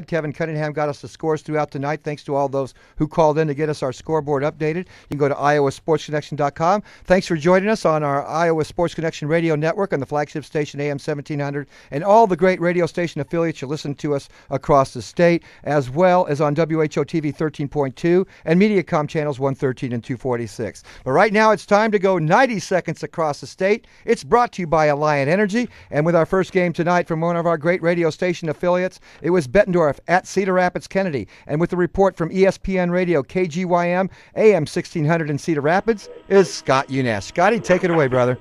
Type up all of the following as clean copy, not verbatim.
Kevin Cunningham got us the scores throughout the night. Thanks to all those who called in to get us our scoreboard updated. You can go to iowasportsconnection.com. Thanks for joining us on our Iowa Sports Connection radio network on the flagship station AM 1700 and all the great radio station affiliates you listen to us across the state, as well as on WHO TV 13.2 and Mediacom channels 113 and 246. But right now it's time to go 90 seconds across the state. It's brought to you by Alliant Energy, and with our first game tonight from one of our great radio station affiliates, it was Bettendorf at Cedar Rapids Kennedy. And with the report from ESPN Radio, KGYM, AM 1600 in Cedar Rapids, is Scott Unash. Scotty, take it away, brother.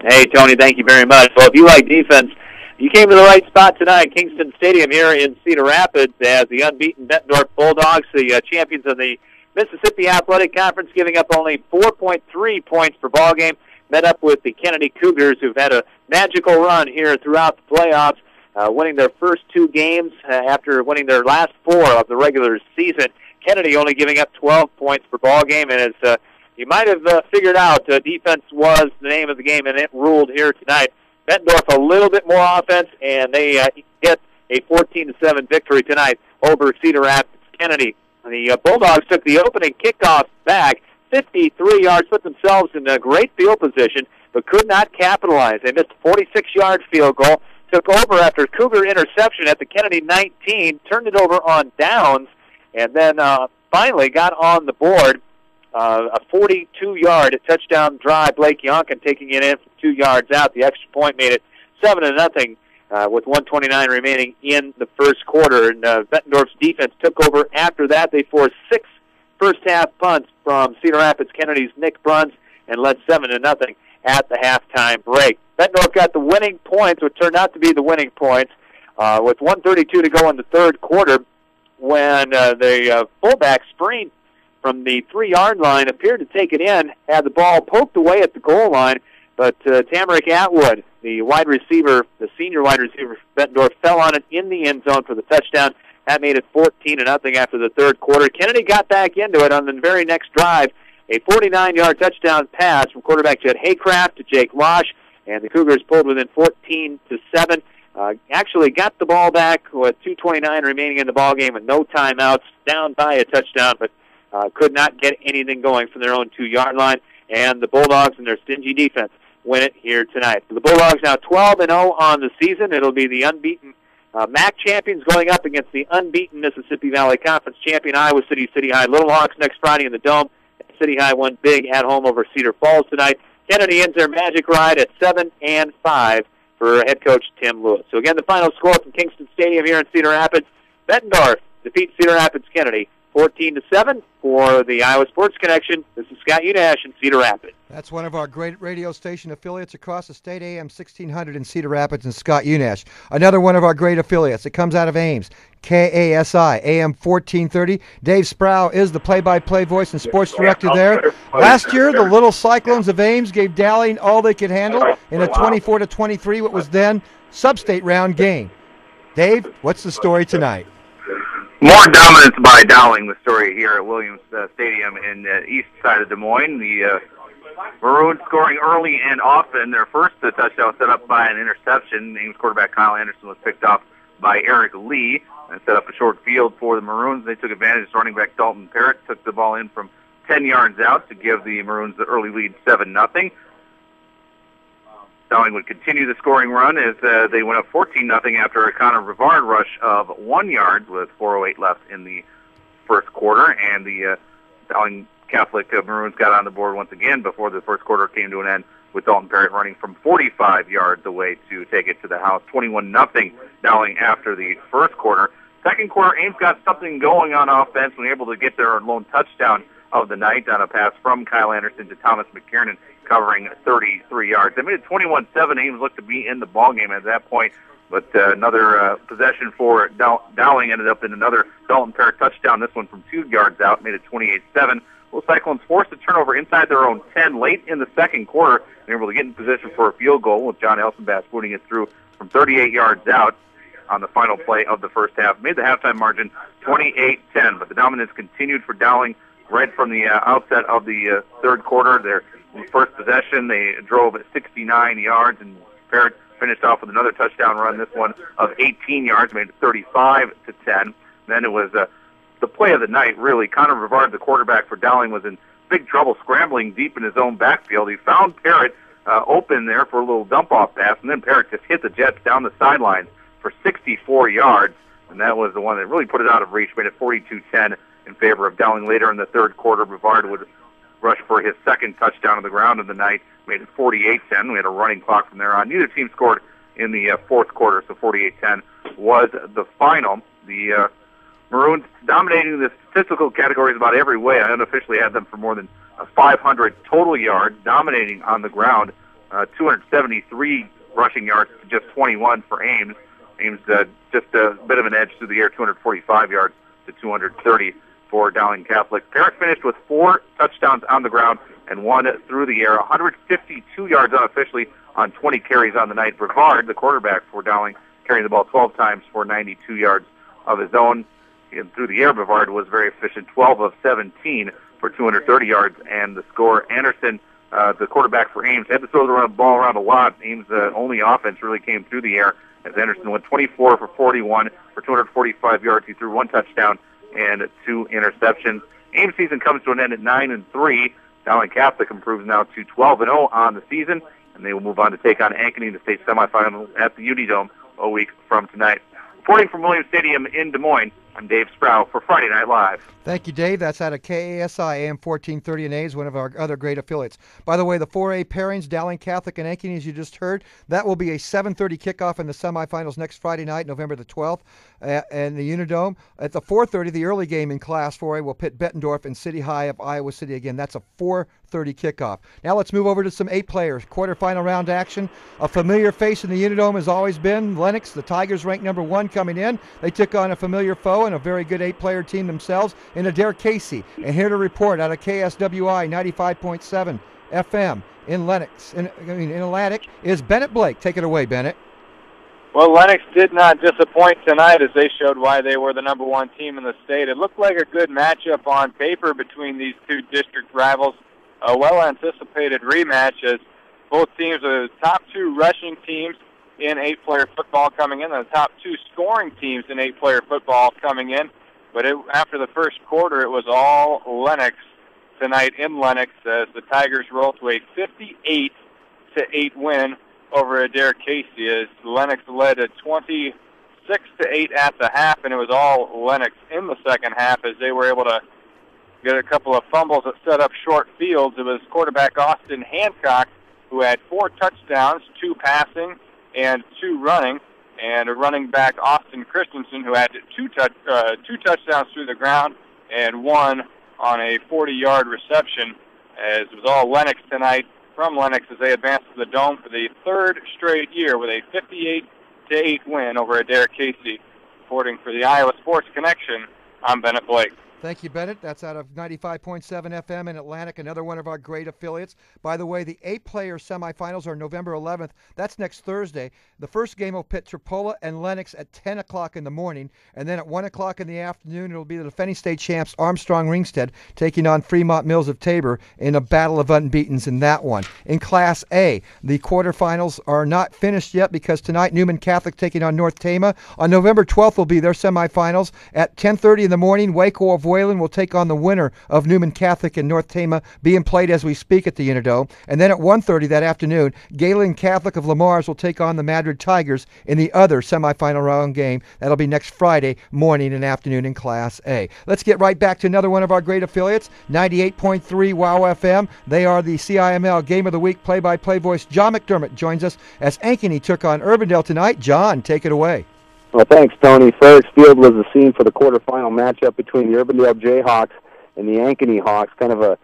Hey, Tony, thank you very much. Well, if you like defense, you came to the right spot tonight, Kingston Stadium here in Cedar Rapids, as the unbeaten Bettendorf Bulldogs, the champions of the Mississippi Athletic Conference, giving up only 4.3 points per ball game, met up with the Kennedy Cougars, who've had a magical run here throughout the playoffs, winning their first 2 games after winning their last 4 of the regular season. Kennedy only giving up 12 points per ball game, and as you might have figured out, defense was the name of the game, and it ruled here tonight. Bettendorf a little bit more offense, and they get a 14-7 victory tonight over Cedar Rapids Kennedy. The Bulldogs took the opening kickoff back 53 yards, put themselves in a great field position, but could not capitalize. They missed a 46-yard field goal, took over after Cougar interception at the Kennedy 19, turned it over on downs, and then finally got on the board. A 42-yard touchdown drive. Blake Yonkin taking it in from 2 yards out. The extra point made it 7-0 with 1:29 remaining in the first quarter. And Bettendorf's defense took over after that. They forced 6 first-half punts from Cedar Rapids Kennedy's Nick Bruns and led 7-0 at the halftime break. Bettendorf got the winning points, which turned out to be the winning points, with 1:32 to go in the third quarter, when the fullback Spreen from the 3-yard line appeared to take it in, had the ball poked away at the goal line, but Tamarick Atwood, the wide receiver, the senior wide receiver for Bettendorf, fell on it in the end zone for the touchdown. That made it 14-0 after the third quarter. Kennedy got back into it on the very next drive, a 49-yard touchdown pass from quarterback Jed Haycraft to Jake Losh, and the Cougars pulled within 14-7. Actually got the ball back with 2:29 remaining in the ball game with no timeouts, down by a touchdown, but could not get anything going from their own 2-yard line. And the Bulldogs and their stingy defense win it here tonight. So the Bulldogs now 12-0 on the season. It'll be the unbeaten MAC champions going up against the unbeaten Mississippi Valley Conference champion Iowa City High Little Hawks next Friday in the Dome. City High won big at home over Cedar Falls tonight. Kennedy ends their magic ride at 7-5 for head coach Tim Lewis. So again, the final score from Kingston Stadium here in Cedar Rapids: Bettendorf defeats Cedar Rapids Kennedy 14-7. For the Iowa Sports Connection, this is Scott Unash in Cedar Rapids. That's one of our great radio station affiliates across the state, AM 1600 in Cedar Rapids, and Scott Unash. Another one of our great affiliates. It comes out of Ames, KASI, AM 1430. Dave Sproul is the play-by-play voice and sports director there. Last year, the Little Cyclones of Ames gave Dowling all they could handle in a 24-23, what was then sub-state round game. Dave, what's the story tonight? More dominance by Dowling, the story here at Williams Stadium in the east side of Des Moines. The Maroons scoring early and often. Their first touchdown set up by an interception. Ames quarterback Kyle Anderson was picked off by Eric Lee and set up a short field for the Maroons. They took advantage. Running back Dalton Parrott took the ball in from 10 yards out to give the Maroons the early lead 7-0. Dowling would continue the scoring run as they went up 14-0 after a Connor Rivard rush of 1 yard with 4:08 left in the first quarter, and the Dowling Catholic Maroons got on the board once again before the first quarter came to an end, with Dalton Parrott running from 45 yards away to take it to the house. 21-0 Dowling after the first quarter. Second quarter, Ames got something going on offense and were able to get their lone touchdown of the night on a pass from Kyle Anderson to Thomas McKiernan, covering 33 yards. They made it 21-7. Ames looked to be in the ballgame at that point, but another possession for Dowling ended up in another Dalton Parrott touchdown, this one from 2 yards out, made it 28-7. Well, Cyclones forced a turnover inside their own 10 late in the second quarter. They were able to get in position for a field goal with John Elsenbass putting it through from 38 yards out on the final play of the first half. Made the halftime margin 28-10, but the dominance continued for Dowling right from the outset of the third quarter. Their first possession, they drove 69 yards, and Parrott finished off with another touchdown run, this one of 18 yards, made it 35-10. Then it was the play of the night, really. Connor Brevard, the quarterback for Dowling, was in big trouble scrambling deep in his own backfield. He found Parrott open there for a little dump-off pass, and then Parrott just hit the Jets down the sidelines for 64 yards, and that was the one that really put it out of reach, made it 42-10 in favor of Dowling. Later in the third quarter, Brevard would rush for his second touchdown on the ground of the night, made it 48-10. We had a running clock from there on. Neither team scored in the fourth quarter, so 48-10 was the final. The Maroons dominating the statistical categories about every way. I unofficially had them for more than 500 total yards, dominating on the ground, 273 rushing yards to just 21 for Ames. Ames just a bit of an edge through the air, 245 yards to 230 for Dowling Catholic. Parrott finished with 4 touchdowns on the ground and 1 through the air, 152 yards unofficially on 20 carries on the night. Brevard, the quarterback for Dowling, carrying the ball 12 times for 92 yards of his own. And through the air, Brevard was very efficient, 12 of 17 for 230 yards, and the score. Anderson, the quarterback for Ames, had to throw the ball around a lot. Ames' only offense really came through the air, as Anderson went 24 for 41 for 245 yards. He threw 1 touchdown and 2 interceptions. Ames' season comes to an end at 9-3. Dowling Catholic improves now to 12-0 on the season, and they will move on to take on Ankeny in the state semifinal at the Unidome a week from tonight. Reporting from Williams Stadium in Des Moines, I'm Dave Sproul for Friday Night Live. Thank you, Dave. That's out of KASI AM 1430 and A's, one of our other great affiliates. By the way, the 4A pairings, Dowling Catholic and Ankeny, as you just heard, that will be a 7:30 kickoff in the semifinals next Friday night, November the 12th, in the Unidome. At the 4:30, the early game in Class 4A will pit Bettendorf and City High of Iowa City again. That's a 4:30 kickoff. Now let's move over to some 8 players. Quarterfinal round action. A familiar face in the Unidome has always been Lennox. The Tigers ranked number 1 coming in. They took on a familiar foe and a very good 8-player team themselves in Adair Casey. And here to report out of KSWI 95.7 FM in Lennox, in Atlantic, is Bennett Blake. Take it away, Bennett. Well, Lennox did not disappoint tonight as they showed why they were the number 1 team in the state. It looked like a good matchup on paper between these two district rivals. A well-anticipated rematch as both teams are the top 2 rushing teams in 8-player football coming in, and the top 2 scoring teams in 8-player football coming in. But after the first quarter, it was all Lennox tonight in Lennox as the Tigers roll to a 58-8 win over Adair Casey as Lennox led at 26-8 at the half, and it was all Lennox in the second half as they were able to get a couple of fumbles that set up short fields. It was quarterback Austin Hancock who had 4 touchdowns, 2 passing and 2 running, and a running back Austin Christensen who had 2 touchdowns through the ground and 1 on a 40-yard reception, as it was all Lennox tonight from Lennox as they advance to the Dome for the 3rd straight year with a 58-8 win over Adair Casey. Reporting for the Iowa Sports Connection, I'm Bennett Blake. Thank you, Bennett. That's out of 95.7 FM in Atlantic, another one of our great affiliates. By the way, the 8-player semifinals are November 11th. That's next Thursday. The first game will pit Tripola and Lennox at 10 o'clock in the morning, and then at 1 o'clock in the afternoon, it'll be the defending state champs Armstrong Ringsted taking on Fremont Mills of Tabor in a battle of unbeatens in that one. In Class A, the quarterfinals are not finished yet because tonight Newman Catholic taking on North Tama. On November 12th will be their semifinals. At 10:30 in the morning, Waco of Wayland will take on the winner of Newman Catholic and North Tama, being played as we speak at the Unidome. And then at 1:30 that afternoon, Galen Catholic of Lamar's will take on the Madrid Tigers in the other semifinal round game. That'll be next Friday morning and afternoon in Class A. Let's get right back to another one of our great affiliates, 98.3 WOW FM. They are the CIML Game of the Week play-by-play voice. John McDermott joins us as Ankeny took on Urbandale tonight. John, take it away. Well, thanks, Tony. Fredericks Field was the scene for the quarterfinal matchup between the Urbandale Jayhawks and the Ankeny Hawks. Kind of a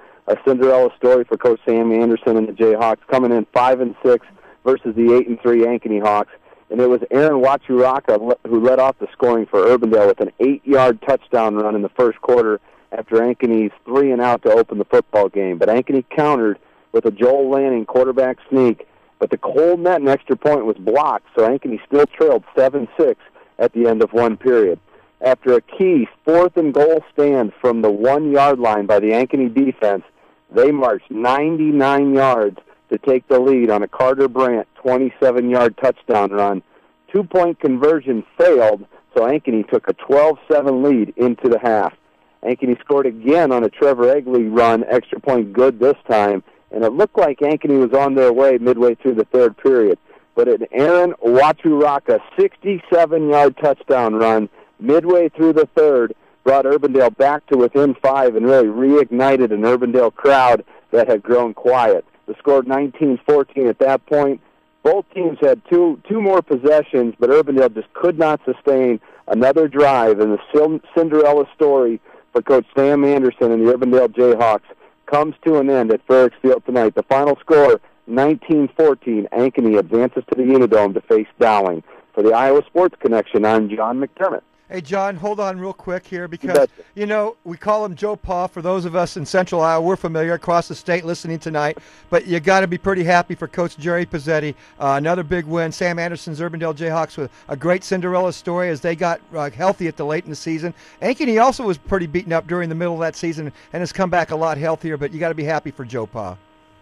Cinderella story for Coach Sam Anderson and the Jayhawks, coming in 5-6 versus the 8-3 Ankeny Hawks. And it was Aaron Wachuraka who led off the scoring for Urbandale with an 8-yard touchdown run in the first quarter after Ankeny's 3-and-out to open the football game. But Ankeny countered with a Joel Lanning quarterback sneak, but the cold net and extra point was blocked, so Ankeny still trailed 7-6 at the end of one period. After a key 4th-and-goal stand from the 1-yard line by the Ankeny defense, they marched 99 yards to take the lead on a Carter Brandt 27-yard touchdown run. 2-point conversion failed, so Ankeny took a 12-7 lead into the half. Ankeny scored again on a Trevor Egley run, extra point good this time, and it looked like Ankeny was on their way midway through the third period. But an Aaron Waturaka 67-yard touchdown run midway through the third brought Urbandale back to within 5 and really reignited an Urbandale crowd that had grown quiet. The score 19-14 at that point. Both teams had two more possessions, but Urbandale just could not sustain another drive, and the Cinderella story for Coach Sam Anderson and the Urbandale Jayhawks comes to an end at FedEx Field tonight. The final score, 19-14. Ankeny advances to the Unidome to face Dowling. For the Iowa Sports Connection, I'm John McDermott. Hey, John, hold on real quick here because, we call him Joe Pa. For those of us in Central Iowa, we're familiar across the state listening tonight. But you got to be pretty happy for Coach Jerry Pizzetti. Another big win. Sam Anderson's Urbandale Jayhawks with a great Cinderella story as they got healthy at the late in the season. Ankeny also was pretty beaten up during the middle of that season and has come back a lot healthier. But you got to be happy for Joe Pa.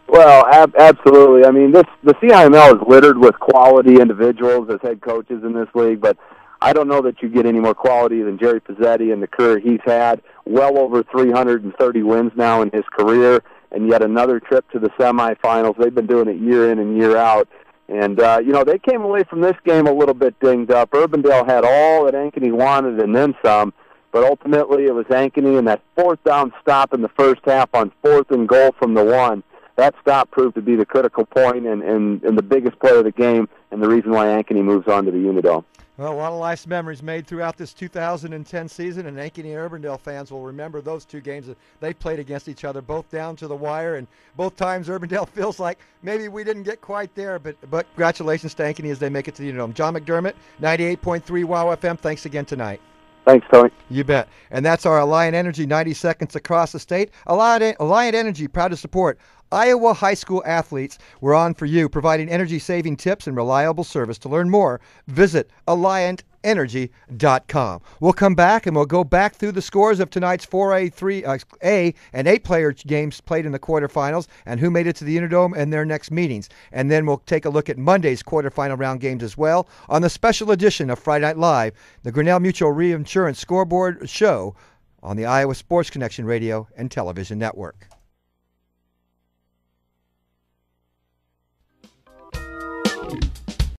Well, absolutely. I mean, the CIML is littered with quality individuals as head coaches in this league, but I don't know that you get any more quality than Jerry Pizzetti and the career he's had. Well over 330 wins now in his career, and yet another trip to the semifinals. They've been doing it year in and year out. And, they came away from this game a little bit dinged up. Urbandale had all that Ankeny wanted and then some, but ultimately it was Ankeny and that fourth down stop in the first half on 4th and goal from the 1. That stop proved to be the critical point and the biggest play of the game and the reason why Ankeny moves on to the Unidome. Well, a lot of life's memories made throughout this 2010 season, and Ankeny and Urbandale fans will remember those two games that they played against each other, both down to the wire, and both times Urbandale feels like maybe we didn't get quite there, but congratulations to Ankeny as they make it to the Unidome. John McDermott, 98.3 WOW FM, thanks again tonight. Thanks, Tony. You bet. And that's our Alliant Energy 90 seconds across the state. Alliant Energy, proud to support Iowa high school athletes. We're on for you, providing energy-saving tips and reliable service. To learn more, visit AlliantEnergy.com. We'll come back and we'll go back through the scores of tonight's 4A, 3A, and 8-player games played in the quarterfinals and who made it to the Unidome and their next meetings. And then we'll take a look at Monday's quarterfinal round games as well on the special edition of Friday Night Live, the Grinnell Mutual Reinsurance Scoreboard Show on the Iowa Sports Connection Radio and Television Network.